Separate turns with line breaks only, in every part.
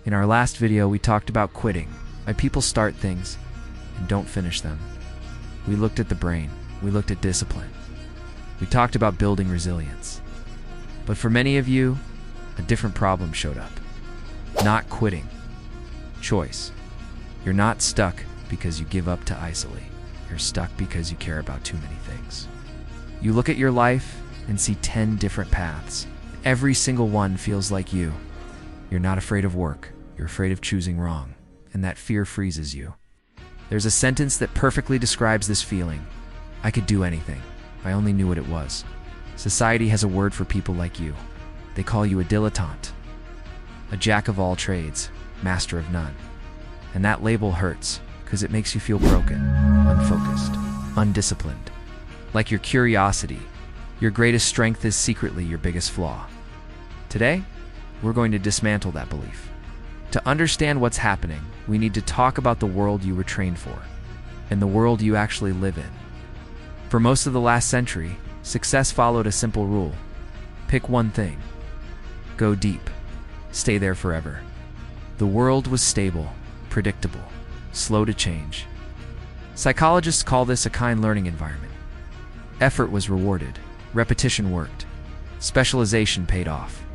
In our last video, we talked about quitting, why people start things and don't finish them. We looked at the brain, we looked at discipline. We talked about building resilience. But for many of you, a different problem showed up. Not quitting. Choice. You're not stuck because you give up to isolate. You're stuck because you care about too many things. You look at your life and see 10 different paths. Every single one feels like you. You're not afraid of work. You're afraid of choosing wrong. And that fear freezes you. There's a sentence that perfectly describes this feeling. I could do anything if I only knew what it was. Society has a word for people like you. They call you a dilettante. A jack of all trades, master of none. And that label hurts because it makes you feel broken, unfocused, undisciplined. Like your curiosity, your greatest strength is secretly your biggest flaw. Today, we're going to dismantle that belief. To understand what's happening, we need to talk about the world you were trained for and the world you actually live in. For most of the last century, success followed a simple rule. Pick one thing. Go deep. Stay there forever. The world was stable, predictable, slow to change. Psychologists call this a kind learning environment. Effort was rewarded. Repetition worked. Specialization paid off.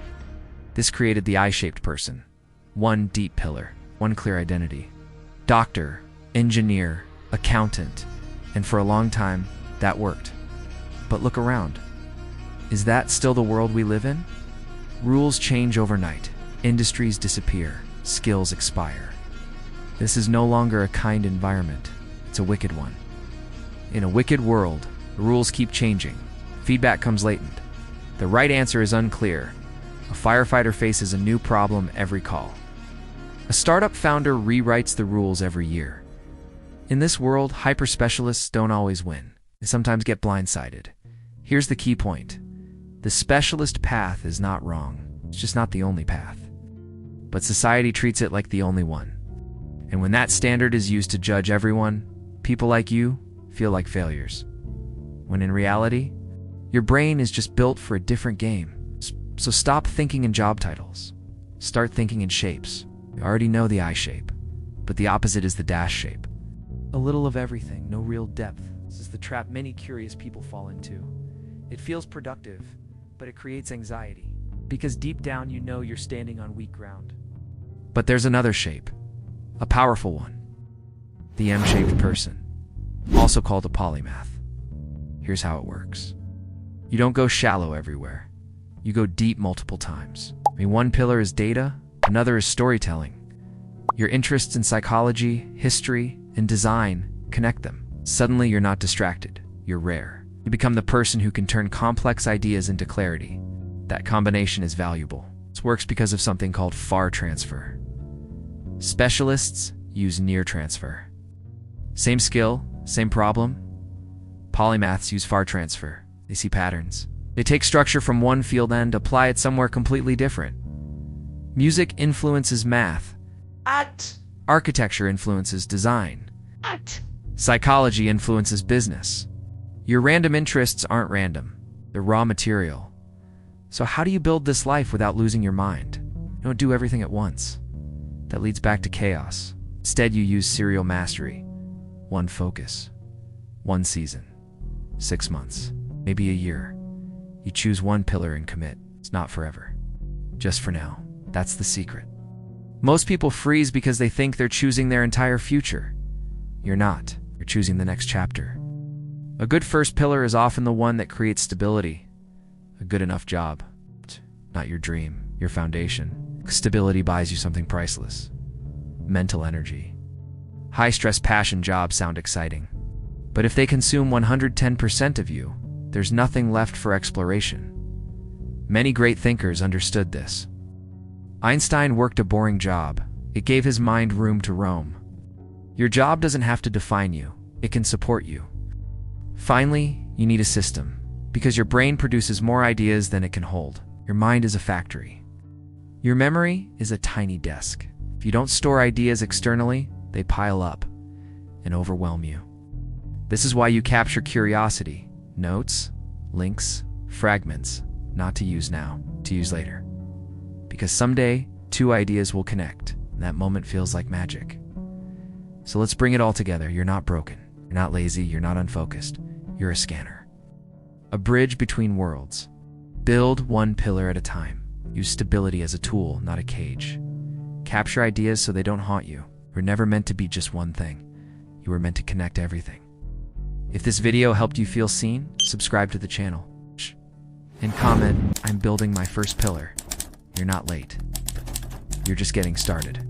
This created the I-shaped person. One deep pillar, one clear identity. Doctor, engineer, accountant, and for a long time, that worked. But look around. Is that still the world we live in? Rules change overnight. Industries disappear. Skills expire. This is no longer a kind environment. It's a wicked one. In a wicked world, the rules keep changing. Feedback comes latent. The right answer is unclear. A firefighter faces a new problem every call. A startup founder rewrites the rules every year. In this world, hyper-specialists don't always win. They sometimes get blindsided. Here's the key point. The specialist path is not wrong. It's just not the only path. But society treats it like the only one. And when that standard is used to judge everyone, people like you feel like failures. When in reality, your brain is just built for a different game. So stop thinking in job titles. Start thinking in shapes. You already know the I shape, but the opposite is the dash shape. A little of everything, no real depth. This is the trap many curious people fall into. It feels productive, but it creates anxiety, because deep down you know you're standing on weak ground. But there's another shape, a powerful one. The M-shaped person, also called a polymath. Here's how it works. You don't go shallow everywhere. You go deep multiple times. One pillar is data, another is storytelling. Your interests in psychology, history, and design connect them. Suddenly you're not distracted. You're rare. You become the person who can turn complex ideas into clarity. That combination is valuable. This works because of something called far transfer. Specialists use near transfer. Same skill, same problem. Polymaths use far transfer. They see patterns. They take structure from one field and apply it somewhere completely different. Music influences math. Architecture influences design. Psychology influences business. Your random interests aren't random. They're raw material. So how do you build this life without losing your mind? You don't do everything at once. That leads back to chaos. Instead, you use serial mastery. One focus. One season. 6 months. Maybe a year. You choose one pillar and commit. It's not forever. Just for now. That's the secret. Most people freeze because they think they're choosing their entire future. You're not. You're choosing the next chapter. A good first pillar is often the one that creates stability. A good enough job. Not your dream, your foundation. Stability buys you something priceless. Mental energy. High-stress passion jobs sound exciting. But if they consume 110% of you, there's nothing left for exploration. Many great thinkers understood this. Einstein worked a boring job. It gave his mind room to roam. Your job doesn't have to define you. It can support you. Finally, you need a system, because your brain produces more ideas than it can hold. Your mind is a factory. Your memory is a tiny desk. If you don't store ideas externally, they pile up and overwhelm you. This is why you capture curiosity, notes, links, fragments, not to use now, to use later. Because someday, 2 ideas will connect. That moment feels like magic. So let's bring it all together. You're not broken. You're not lazy. You're not unfocused. You're a scanner. A bridge between worlds. Build one pillar at a time. Use stability as a tool, not a cage. Capture ideas so they don't haunt you. You're never meant to be just one thing. You were meant to connect everything. If this video helped you feel seen, subscribe to the channel. And comment, I'm building my first pillar. You're not late. You're just getting started.